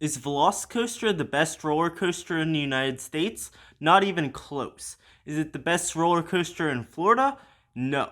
Is VelociCoaster the best roller coaster in the United States? Not even close. Is it the best roller coaster in Florida? No.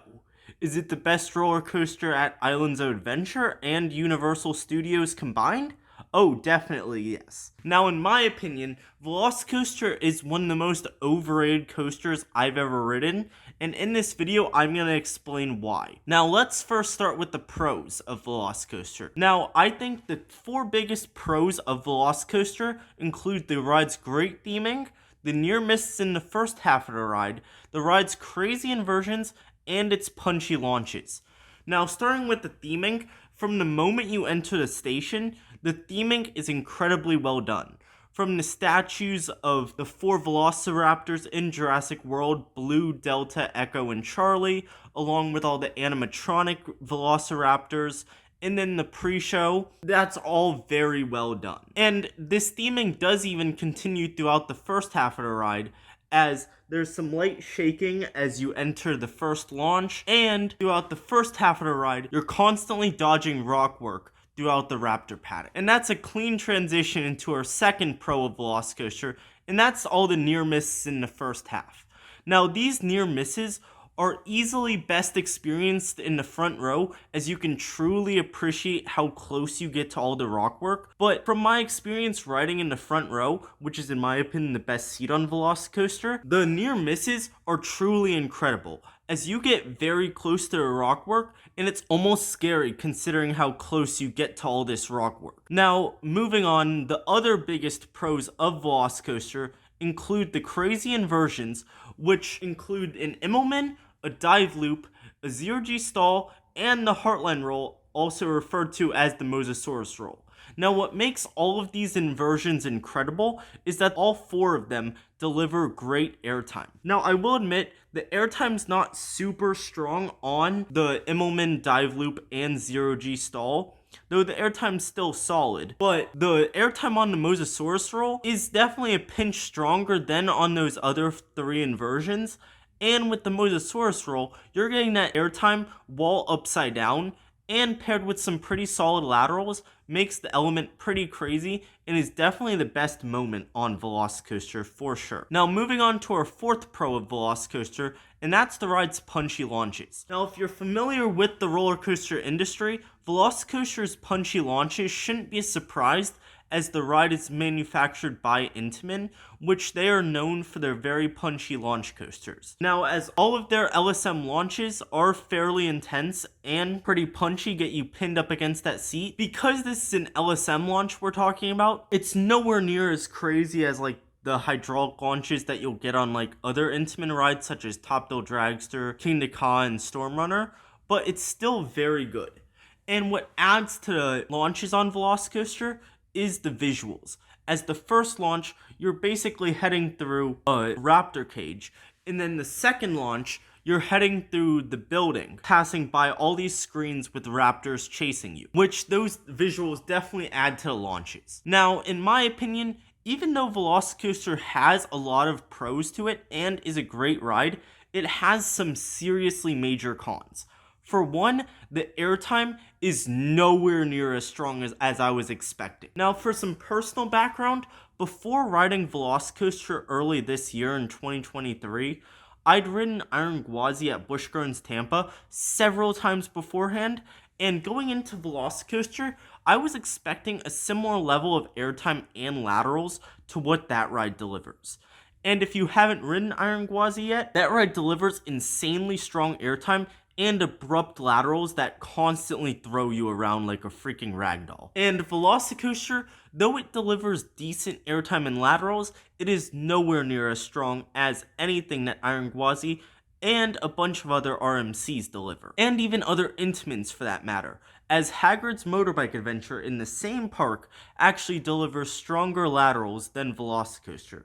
Is it the best roller coaster at Islands of Adventure and Universal Studios combined? Oh, definitely yes. Now, in my opinion, VelociCoaster is one of the most overrated coasters I've ever ridden, and in this video, I'm going to explain why. Now, let's first start with the pros of VelociCoaster. Now, I think the 4 biggest pros of VelociCoaster include the ride's great theming, the near misses in the first half of the ride, the ride's crazy inversions, and its punchy launches. Now, starting with the theming, from the moment you enter the station, the theming is incredibly well done. From the statues of the 4 velociraptors in Jurassic World, Blue, Delta, Echo, and Charlie, along with all the animatronic velociraptors, and then the pre-show, that's all very well done. And this theming does even continue throughout the first half of the ride, as there's some light shaking as you enter the first launch, and throughout the first half of the ride, you're constantly dodging rock work throughout the raptor paddock. And that's a clean transition into our second pro of VelociCoaster, and that's all the near misses in the first half. Now, these near misses are easily best experienced in the front row, as you can truly appreciate how close you get to all the rock work. But from my experience riding in the front row, which is in my opinion the best seat on VelociCoaster, the near misses are truly incredible, as you get very close to the rock work, and it's almost scary considering how close you get to all this rock work. Now, moving on, the other biggest pros of VelociCoaster include the crazy inversions, which include an Immelman, a dive loop, a zero-G stall, and the Heartland roll, also referred to as the Mosasaurus roll. Now, what makes all of these inversions incredible is that all 4 of them deliver great airtime. Now, I will admit, the airtime's not super strong on the Immelman dive loop and zero-G stall, though the airtime's still solid. But the airtime on the Mosasaurus roll is definitely a pinch stronger than on those other 3 inversions. And with the Mosasaurus roll, you're getting that airtime while upside down, and paired with some pretty solid laterals, makes the element pretty crazy and is definitely the best moment on VelociCoaster for sure. Now, moving on to our 4th pro of VelociCoaster, and that's the ride's punchy launches. Now, if you're familiar with the roller coaster industry, VelociCoaster's punchy launches shouldn't be a surprise, as the ride is manufactured by Intamin, which they are known for their very punchy launch coasters. Now, as all of their LSM launches are fairly intense and pretty punchy, get you pinned up against that seat, because this is an LSM launch we're talking about, it's nowhere near as crazy as like the hydraulic launches that you'll get on like other Intamin rides such as Top Thrill Dragster, King to Ka, and Storm Runner, but it's still very good. And what adds to the launches on VelociCoaster is the visuals. As the first launch, you're basically heading through a raptor cage, and then the second launch, you're heading through the building, passing by all these screens with raptors chasing you, which those visuals definitely add to the launches. Now, in my opinion, even though VelociCoaster has a lot of pros to it and is a great ride, it has some seriously major cons. For one, the airtime is nowhere near as strong as I was expecting. Now, for some personal background, before riding VelociCoaster early this year in 2023, I'd ridden Iron Gwazi at Busch Gardens Tampa several times beforehand, and going into VelociCoaster, I was expecting a similar level of airtime and laterals to what that ride delivers. And if you haven't ridden Iron Gwazi yet, that ride delivers insanely strong airtime and abrupt laterals that constantly throw you around like a freaking ragdoll. And VelociCoaster, though it delivers decent airtime and laterals, it is nowhere near as strong as anything that Iron Gwazi and a bunch of other RMCs deliver. And even other Intamins for that matter, as Hagrid's Motorbike Adventure in the same park actually delivers stronger laterals than VelociCoaster.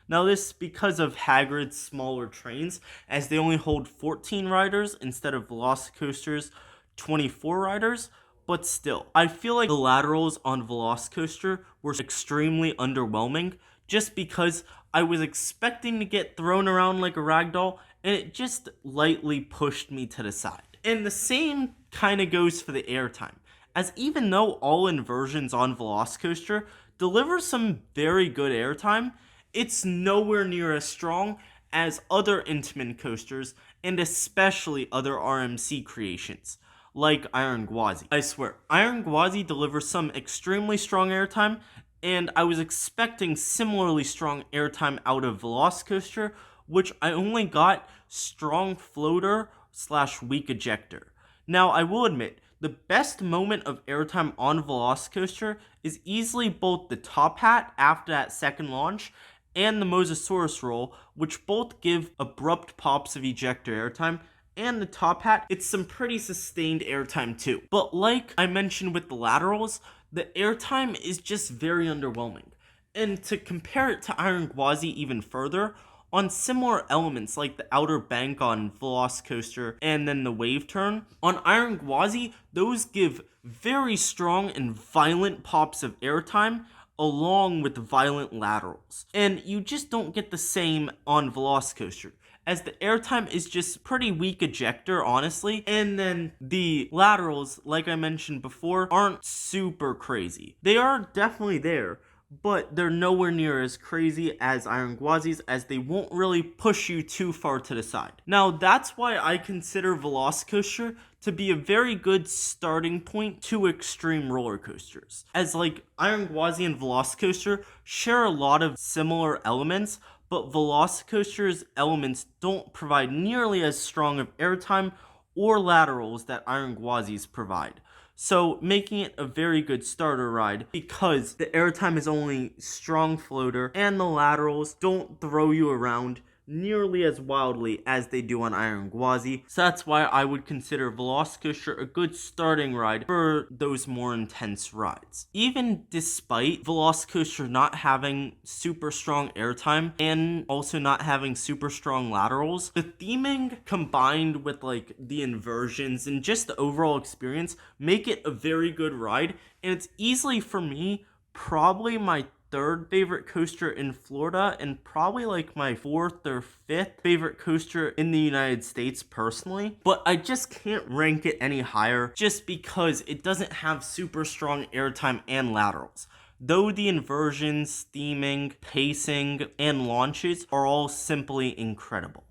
Now, this is because of Hagrid's smaller trains, as they only hold 14 riders instead of VelociCoaster's 24 riders, but still, I feel like the laterals on VelociCoaster were extremely underwhelming, just because I was expecting to get thrown around like a ragdoll, and it just lightly pushed me to the side. And the same kind of goes for the airtime, as even though all inversions on VelociCoaster delivers some very good airtime. It's nowhere near as strong as other Intamin coasters, and especially other RMC creations, like Iron Gwazi. I swear, Iron Gwazi delivers some extremely strong airtime, and I was expecting similarly strong airtime out of VelociCoaster, which I only got strong floater / weak ejector. Now, I will admit, the best moment of airtime on VelociCoaster is easily both the top hat after that second launch and the Mosasaurus roll, which both give abrupt pops of ejector airtime, and the top hat, it's some pretty sustained airtime too. But like I mentioned with the laterals, the airtime is just very underwhelming. And to compare it to Iron Gwazi even further, on similar elements like the outer bank on VelociCoaster and then the wave turn, on Iron Gwazi, those give very strong and violent pops of airtime along with violent laterals. And you just don't get the same on VelociCoaster, as the airtime is just pretty weak ejector, honestly, and then the laterals, like I mentioned before, aren't super crazy. They are definitely there, but they're nowhere near as crazy as Iron Gwazi's, as they won't really push you too far to the side. Now, that's why I consider VelociCoaster to be a very good starting point to extreme roller coasters, as like Iron Gwazi and VelociCoaster share a lot of similar elements, but VelociCoaster's elements don't provide nearly as strong of airtime or laterals that Iron Gwazi's provide. So making it a very good starter ride, because the airtime is only strong floater and the laterals don't throw you around nearly as wildly as they do on Iron Gwazi. So that's why I would consider VelociCoaster a good starting ride for those more intense rides. Even despite VelociCoaster not having super strong airtime and also not having super strong laterals, the theming combined with like the inversions and just the overall experience make it a very good ride, and it's easily, for me, probably my third favorite coaster in Florida, and probably like my fourth or fifth favorite coaster in the United States personally. But I just can't rank it any higher just because it doesn't have super strong airtime and laterals, though the inversions, theming, pacing, and launches are all simply incredible.